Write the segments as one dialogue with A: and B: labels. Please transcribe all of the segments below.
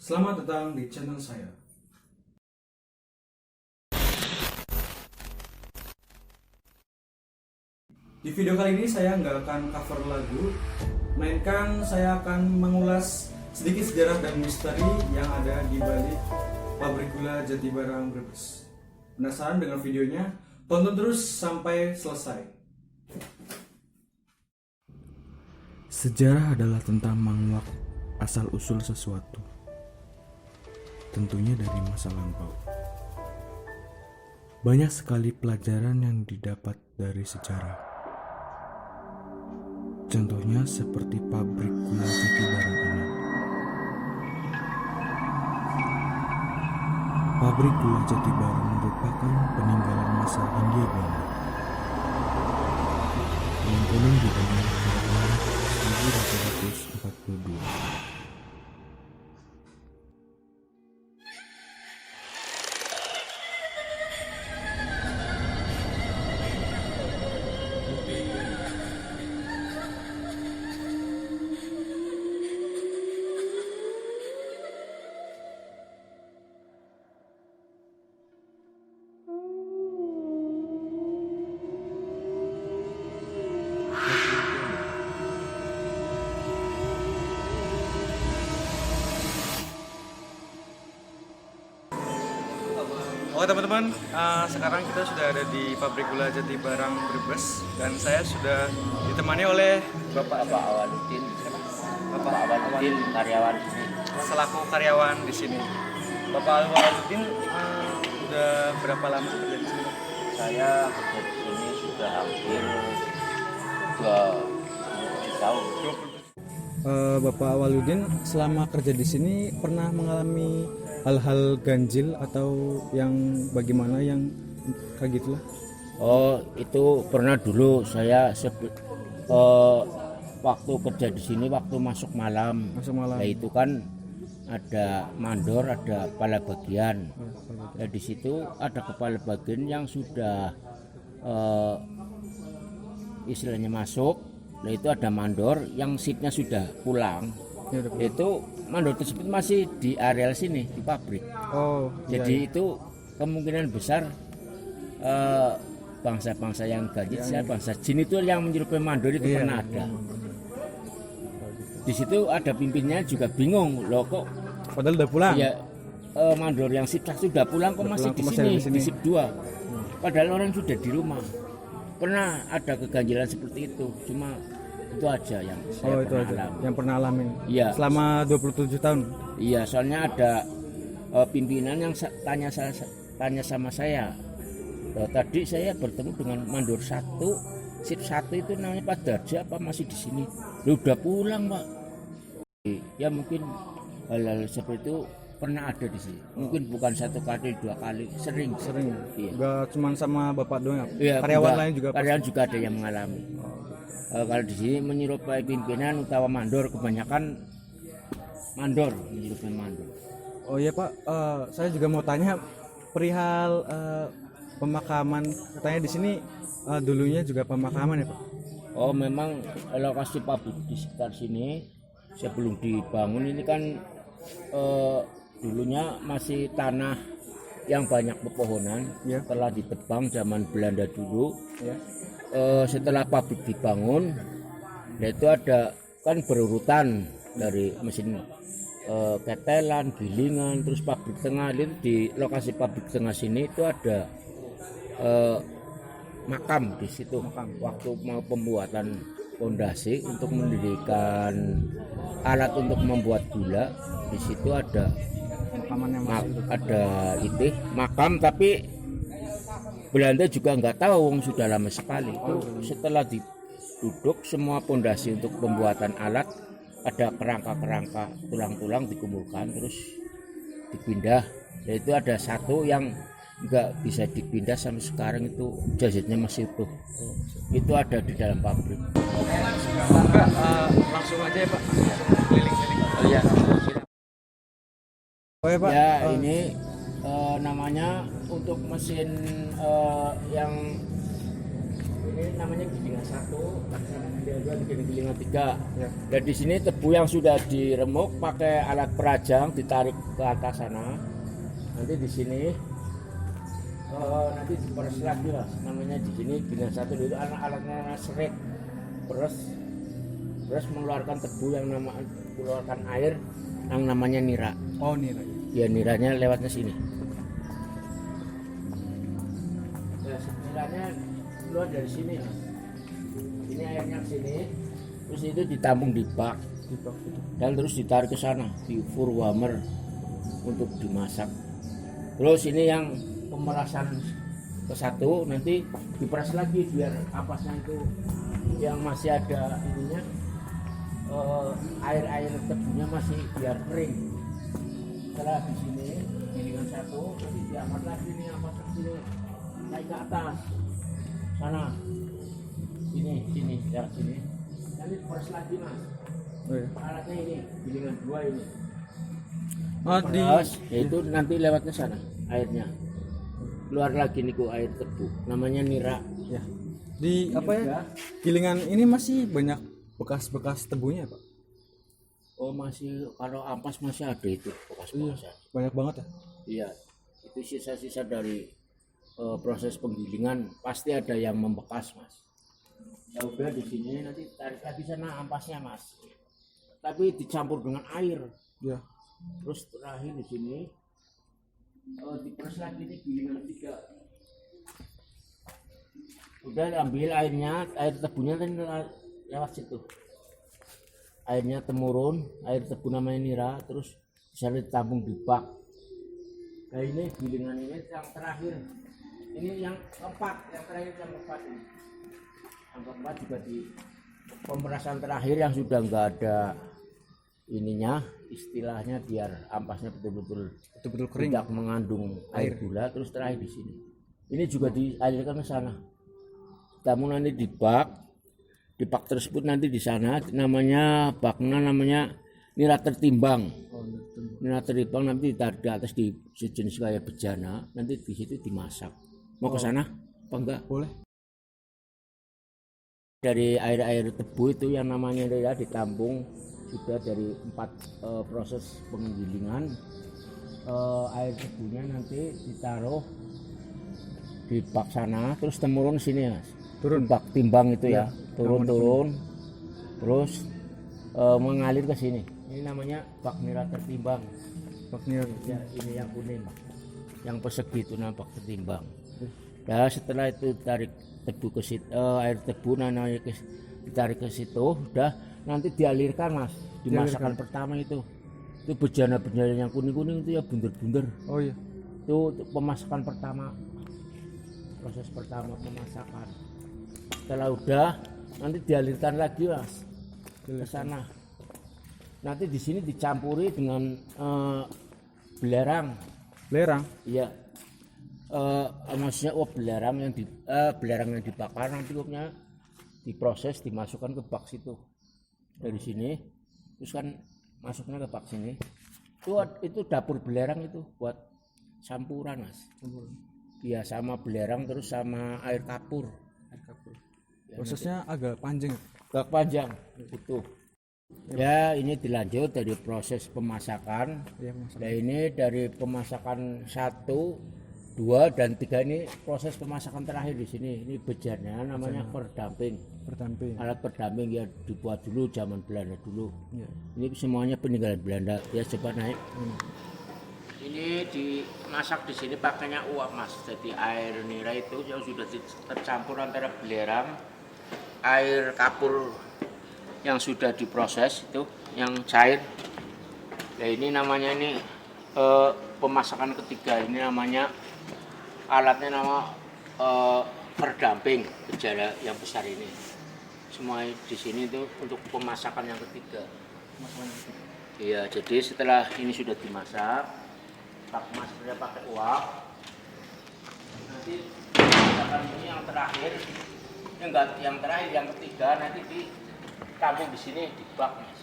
A: Selamat datang di channel saya. Di video kali ini saya nggak akan cover lagu, melainkan saya akan mengulas sedikit sejarah dan misteri yang ada di balik pabrik gula Jatibarang Brebes. Penasaran dengan videonya? Tonton terus sampai selesai. Sejarah adalah tentang menguak asal-usul sesuatu, tentunya dari masa lampau. Banyak sekali pelajaran yang didapat dari sejarah. Contohnya seperti pabrik gula Jatibarang ini. Pabrik gula Jatibarang merupakan peninggalan masa Hindia Belanda yang belum dibangun pada tahun 1842. Oke teman-teman, sekarang kita sudah ada di pabrik gula Jatibarang Brebes dan saya sudah ditemani oleh
B: Bapak Awaludin, Bapak Awaludin karyawan di sini.
A: selaku karyawan di sini. Bapak Awaludin sudah berapa lama kerja di sini?
B: Saya kerja di sini sudah hampir 27 tahun.
A: Bapak Awaludin selama kerja di sini pernah mengalami hal-hal ganjil atau yang bagaimana yang kayak gitulah?
B: Oh, itu pernah dulu saya waktu kerja di sini waktu masuk malam. Nah, itu kan ada mandor, ada kepala bagian. Nah, di situ ada kepala bagian yang sudah istilahnya masuk. Nah, itu ada mandor yang shiftnya sudah pulang. Itu mandor tersebut masih di areal sini di pabrik.
A: Oh,
B: jadi itu kemungkinan besar bangsa-bangsa yang ganjil, bangsa jin itu yang menyerupai mandor itu pernah ada. Di situ ada pimpinnya juga bingung loh, kok
A: padahal udah pulang.
B: Ya, mandor yang shift sudah pulang kok masih di sini di shift 2. Padahal orang sudah di rumah. Pernah ada keganjilan seperti itu, cuma itu aja yang saya alami.
A: Yang pernah alamin.
B: Iya.
A: Selama 27 tahun.
B: Iya, soalnya ada pimpinan yang tanya sama saya. Tadi saya bertemu dengan mandor 1, shift 1 itu namanya Pak Darja, apa masih di sini? Udah pulang, Pak. Ya mungkin hal-hal seperti itu pernah ada di sini. Mungkin bukan 1 kali, 2 kali, sering. Iya.
A: Enggak cuma sama Bapak doang.
B: Iya,
A: karyawan lain juga.
B: Karyawan juga ada yang mengalami. Kalau di sini menyerupai pimpinan utama mandor, kebanyakan mandor menyerupai mandor.
A: Oh iya Pak, saya juga mau tanya perihal pemakaman. Katanya di sini dulunya juga pemakaman ya Pak?
B: Oh, memang lokasi pabrik di sekitar sini sebelum dibangun ini kan dulunya masih tanah yang banyak pepohonan.
A: Ya.
B: Telah ditebang zaman Belanda dulu.
A: Ya.
B: Setelah pabrik dibangun, yaitu ada kan berurutan dari mesin ketelan, gilingan, terus pabrik tengah. Itu di lokasi pabrik tengah sini itu ada makam di situ. Waktu mau pembuatan pondasi untuk mendirikan alat untuk membuat gula, di situ ada makam, tapi Belanda juga nggak tahu, sudah lama sekali. Itu setelah diduduk semua pondasi untuk pembuatan alat, ada kerangka-kerangka tulang-tulang dikumpulkan terus dipindah. Dan itu ada satu yang nggak bisa dipindah sampai sekarang, itu jasadnya masih utuh. Itu ada di dalam pabrik.
A: Langsung aja ya Pak. Keliling-keliling.
B: Oh ya.
A: Oh ya Pak.
B: Ya, ini namanya untuk mesin yang Ini namanya gilingan 1, gilingan 2, gilingan 3.
A: Ya.
B: Dan di sini tebu yang sudah diremuk pakai alat perajang ditarik ke atas sana. Nanti di sini nanti diperes lagi lah. Namanya di sini gilingan 1 itu alatnya seret. Terus mengeluarkan tebu yang mengeluarkan air yang namanya nira.
A: Oh, nira.
B: Ya, niranya lewatnya sini. Ya, niranya keluar dari sini ya. Ini airnya ke sini, terus itu ditampung di bak dan terus ditarik ke sana di Furwamer untuk dimasak. Terus ini yang pemerasan ke 1 nanti diperas lagi biar ampasnya itu yang masih ada ininya, air tebunya masih biar kering. Setelah di sini gilingan 1 nanti diangkat lagi nih ampasnya sini naik ke atas sana, sini lewat sini, nanti diperas lagi mas.
A: Oh, ya.
B: Alatnya ini gilingan 2 ini.
A: Oh, di
B: Terus yaitu nanti lewatnya sana airnya keluar lagi niku air tebu namanya nira
A: ya. Di apa ya? Gilingan ini masih banyak bekas-bekas tebunya, Pak.
B: Oh masih, kalau ampas masih ada itu bekas-bekasan.
A: Banyak banget ya.
B: Iya, itu sisa-sisa dari proses penggilingan pasti ada yang membekas mas. Ya udah di sini nanti tarik lagi sana ampasnya mas, tapi dicampur dengan air.
A: Ya.
B: Terus terakhir di sini diperes lagi ini gilingan 3. Udah ambil airnya, air tebunya kan lewat situ. Airnya temurun, air tebu namanya nira, terus bisa ditampung di bak. Nah ini gilingan ini yang terakhir. Ini yang keempat, yang terakhir yang keempat ini. Yang keempat juga di pemerasan terakhir yang sudah enggak ada ininya, istilahnya biar ampasnya betul-betul
A: Kering.
B: tidak mengandung air gula. Terus terakhir di sini. Ini juga dialirkan ke sana. Tamu nanti di bak tersebut nanti di sana namanya bakna namanya nira tertimbang. Nira tertimbang nanti ditarik di atas di sejenis kayak bejana, nanti di situ dimasak. Mau ke sana apa enggak?
A: Boleh.
B: Dari air tebu itu yang namanya nira ditampung sudah dari 4 proses penggilingan. Air tebunya nanti ditaruh di bak sana, terus temurun sini mas.
A: Turun.
B: Bak timbang itu ya, turun terus mengalir ke sini. Ini namanya bak nira tertimbang.
A: Bak nira.
B: Ya, ini yang kuning, yang persegi itu namanya bak tertimbang. Ya setelah itu tarik tebu ke situ, air tebu namanya ditarik ke situ, udah nanti dialirkan mas. Di masakan pertama itu bejana-bejana yang kuning-kuning itu ya bunder-bunder.
A: Oh iya.
B: Itu pemasakan pertama, proses pertama pemasakan. Setelah udah nanti dialirkan lagi mas ke sana. Nanti di sini dicampuri dengan belerang.
A: Belerang.
B: Iya. Maksudnya belerang yang dibakar nanti uapnya diproses dimasukkan ke bak situ. Dari sini terus kan masuknya ke bak sini. Itu dapur belerang itu buat campuran mas. Iya sama belerang terus sama air kapur.
A: Prosesnya agak panjang.
B: Agak panjang itu. Ya ini dilanjut dari proses pemasakan. Nah ini dari pemasakan 1, 2 dan 3 ini proses pemasakan terakhir di sini. Ini bejannya namanya perdamping. Alat perdamping ya dibuat dulu zaman Belanda dulu. Ya. Ini semuanya peninggalan Belanda. Ya coba naik. Ini dimasak di sini pakainya uap mas. Jadi air nira itu yang sudah tercampur antara belerang, air kapur yang sudah diproses itu yang cair. Nah ini namanya ini pemasakan ketiga. Ini namanya alatnya nama perdamping bejana yang besar ini. Semua di sini itu untuk pemasakan yang ketiga. Iya, jadi setelah ini sudah dimasak, masaknya pakai uap. Nanti pemasakan ini yang terakhir, yang ketiga nanti ditampung di sini di bak mas.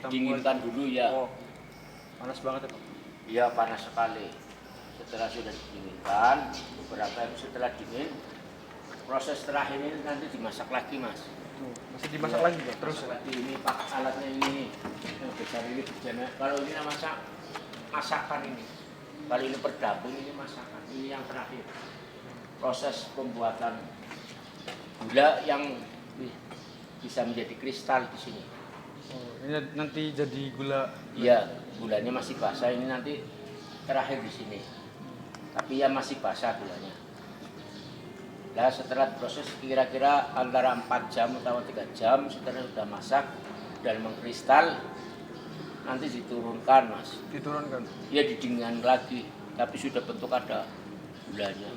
B: Dinginkan dulu ya.
A: Oh, panas banget ya Pak?
B: Iya panas sekali. Setelah sudah didinginkan, beberapa hari setelah dingin proses terakhir ini nanti dimasak lagi mas.
A: Tuh, masih dimasak lagi ya? Terus
B: Masak lagi ini pakai alatnya ini yang besar ini bejana. Kalau ini masakan ini, kalau ini perdapur ini masakan, ini yang terakhir proses pembuatan gula yang bisa menjadi kristal di sini.
A: oh, ini nanti jadi gula.
B: Iya, gulanya masih basah, ini nanti terakhir di sini. Tapi ya masih basah gulanya. Nah, setelah proses kira-kira antara 4 jam atau 3 jam setelah sudah masak dan mengkristal, nanti diturunkan mas.
A: Diturunkan.
B: Ya didinginkan lagi, tapi sudah bentuk ada gulanya.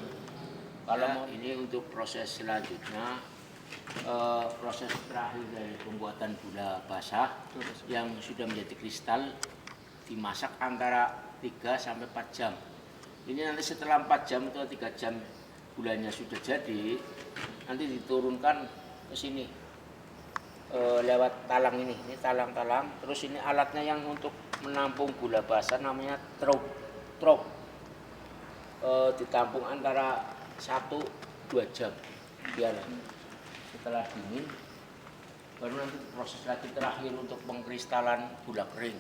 B: Kalau mau ini untuk proses selanjutnya, proses terakhir dari pembuatan gula basah yang sudah menjadi kristal dimasak antara 3 sampai 4 jam. Ini nanti setelah 4 jam atau 3 jam gulanya sudah jadi, nanti diturunkan ke sini lewat talang ini talang-talang. Terus ini alatnya yang untuk menampung gula basah namanya trok. Ditampung antara 1-2 jam biar setelah dingin baru nanti proses lagi terakhir untuk pengkristalan gula kering.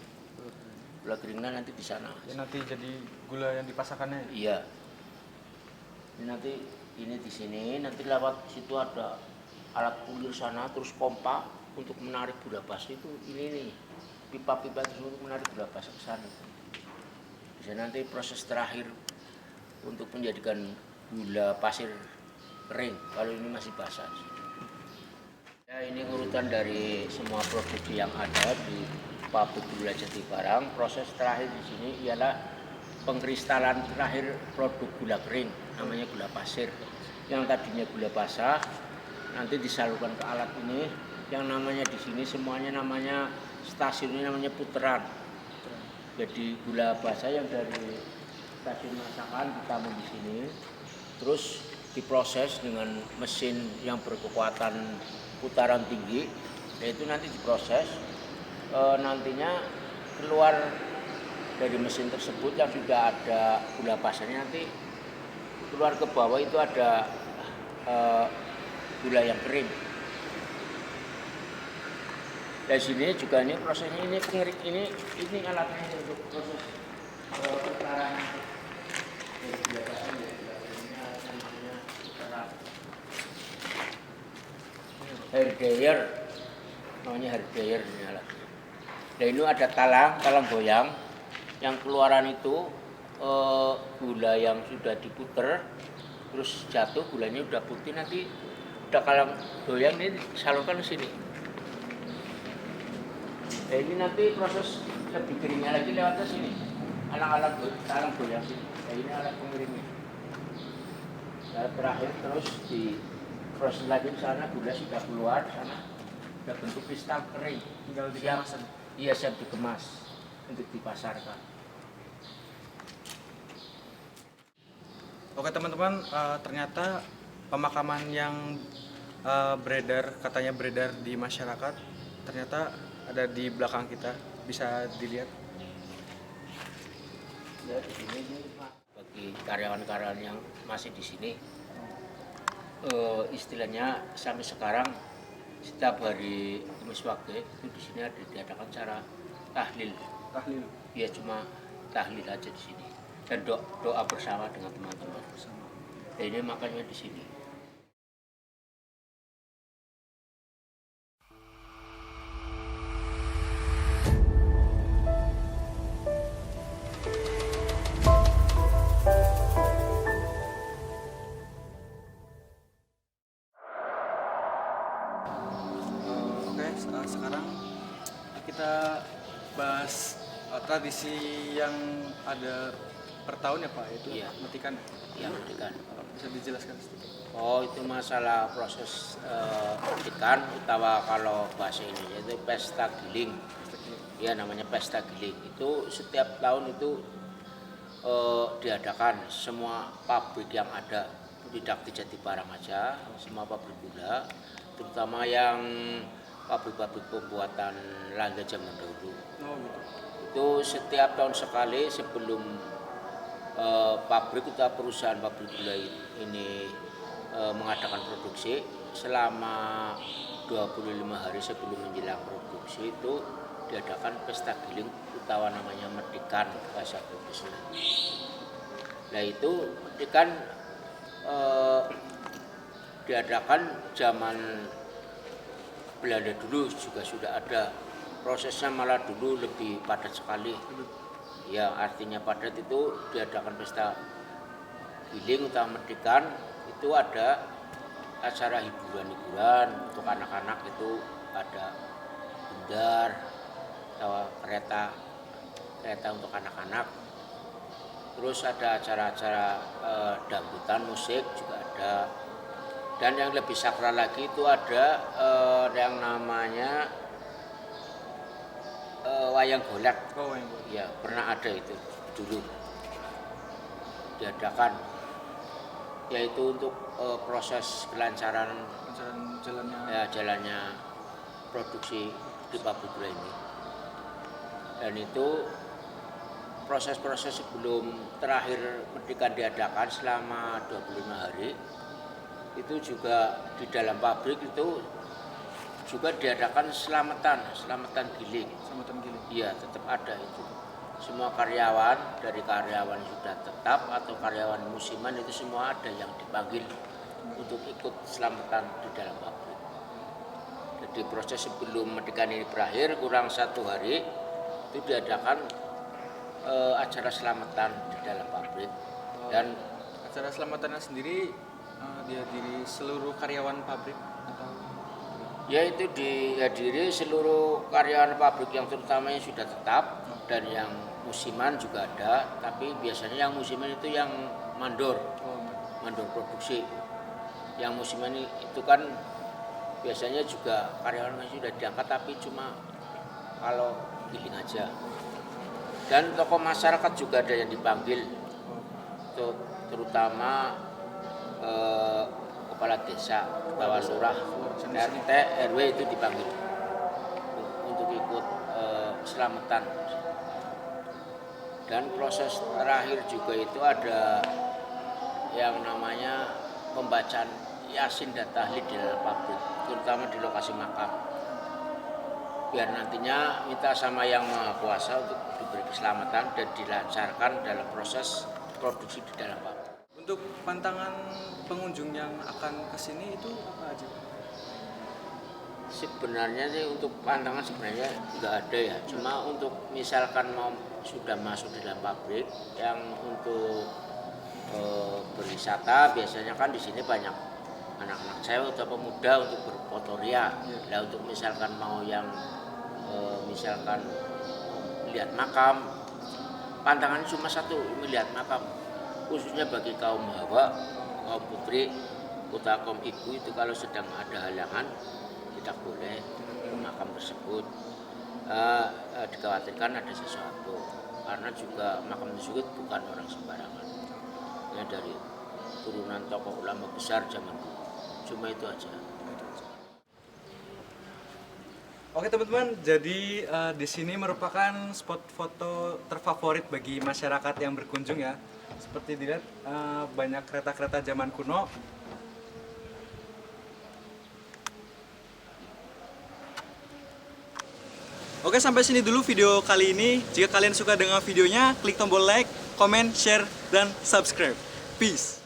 B: Gula keringnya nanti di sana.
A: Ya, nanti jadi gula yang dipasangkannya.
B: Iya. Ini nanti ini di sini, nanti lewat situ ada alat ulir sana, terus pompa untuk menarik gula basah itu ini nih, pipa-pipa itu untuk menarik gula basah ke sana. Bisa nanti proses terakhir untuk menjadikan gula pasir kering kalau ini masih basah. Ya, ini urutan dari semua produk yang ada di pabrik gula Jatibarang. Proses terakhir di sini ialah pengkristalan terakhir produk gula kering, namanya gula pasir. Yang tadinya gula basah nanti disalurkan ke alat ini, yang namanya di sini semuanya namanya stasiun ini namanya puteran. Jadi gula basah yang dari stasiun masakan ditampung di sini, terus diproses dengan mesin yang berkekuatan putaran tinggi, yaitu nanti diproses, nantinya keluar dari mesin tersebut yang sudah ada gula basahnya, nanti keluar ke bawah itu ada gula yang kering. Dari sini juga ini prosesnya ini pengering ini alatnya untuk proses putaran dari gula basah ya. Ini alatnya namanya putaran hair dryer, namanya hair dryer ini alatnya. Dan ini ada talang goyang. Yang keluaran itu gula yang sudah diputer terus jatuh, gulanya udah putih, nanti udah kalang goyang ini disalurkan ke sini. Nah, ini nanti proses lebih keringnya lagi lewat ke sini, talang goyang sini. Nah, ini alat pengiringnya. Nah, terakhir terus di proses lagi di sana, gula sudah keluar sana, sudah bentuk kristal kering,
A: Tinggal dikemas.
B: Iya, siap dikemas untuk dipasarkan.
A: Oke teman-teman, ternyata pemakaman yang katanya beredar di masyarakat, ternyata ada di belakang kita, bisa dilihat.
B: Ya, di sini bagi karyawan-karyawan yang masih di sini, istilahnya sampai sekarang setiap hari Kamis Wage itu di sini diadakan cara tahlil.
A: Tahlil.
B: Ya, cuma tahlil aja di sini dan doa bersama dengan teman-teman bersama. Dan ini makanya di sini.
A: Sekarang kita bahas tradisi yang ada per tahun ya Pak, itu
B: Iya.
A: metikan.
B: Yang metikan.
A: Bisa dijelaskan sedikit?
B: Oh, itu masalah proses metikan, utawa kalau bahasa Indonesia itu pesta giling. Ya, namanya pesta giling. Itu setiap tahun itu diadakan semua pabrik yang ada, tidak di Jatibarang aja, semua pabrik gula, terutama yang pabrik-pabrik pembuatan lada zaman dahulu.
A: Oh gitu.
B: Itu setiap tahun sekali sebelum pabrik atau perusahaan pabrik gula ini mengadakan produksi selama 25 hari sebelum menjelang produksi itu diadakan pesta giling utawa namanya medikan bahasa Bugis. Nah itu medikan diadakan zaman Belanda dulu juga sudah ada, prosesnya malah dulu lebih padat sekali. Ya artinya padat itu diadakan pesta giling atau medikan, itu ada acara hiburan-hiburan untuk anak-anak, itu ada bundar atau kereta untuk anak-anak, terus ada acara-acara dangdutan, musik juga ada, dan yang lebih sakral lagi itu ada yang namanya wayang golek. Ya pernah ada itu dulu diadakan, yaitu untuk proses kelancaran jalannya produksi di pabrik gula ini. Dan itu proses-proses sebelum terakhir medikan diadakan selama 25 hari itu juga di dalam pabrik itu juga diadakan selamatan giling. Iya, tetap ada itu. Semua karyawan, dari karyawan sudah tetap atau karyawan musiman itu semua ada yang dipanggil untuk ikut selamatan di dalam pabrik. Jadi proses sebelum medikan ini berakhir kurang 1 hari itu diadakan acara selamatan di dalam pabrik. Dan
A: acara selamatannya sendiri dihadiri seluruh karyawan pabrik atau?
B: Yaitu dihadiri seluruh karyawan pabrik yang terutama yang sudah tetap dan yang musiman juga ada, tapi biasanya yang musiman itu yang mandor produksi. Yang musiman itu kan biasanya juga karyawan yang sudah diangkat tapi cuma kalau giling aja. Dan tokoh masyarakat juga ada yang dipanggil, terutama kepala desa, kepala lurah, RT, RW itu dipanggil untuk ikut selamatan. Dan proses terakhir juga itu ada yang namanya pembacaan Yasin dan tahlil di dalam pabrik, terutama di lokasi makam. Biar nantinya minta sama Yang Maha Kuasa untuk diberi keselamatan dan dilancarkan dalam proses produksi di dalam pabrik.
A: Untuk pantangan pengunjung yang akan ke sini itu apa aja?
B: Sebenarnya sih untuk pantangan sebenarnya nggak ada ya. Cuma untuk misalkan mau sudah masuk di dalam pabrik yang untuk berwisata, biasanya kan di sini banyak anak-anak cewek atau pemuda untuk berfotoria. Nah untuk misalkan mau yang misalkan melihat makam, pantangannya cuma satu, melihat makam. Khususnya bagi kaum hawa, kaum putri, kota kaum ibu itu kalau sedang ada halangan tidak boleh ke makam tersebut. Dikhawatirkan ada sesuatu, karena juga makam tersebut bukan orang sembarangan. Ya dari turunan tokoh ulama besar zaman dulu. Cuma itu aja.
A: Oke teman-teman, jadi di sini merupakan spot foto terfavorit bagi masyarakat yang berkunjung ya. Seperti dilihat banyak kereta-kereta zaman kuno. Oke, sampai sini dulu video kali ini. Jika kalian suka dengan videonya, klik tombol like, comment, share, dan subscribe. Peace.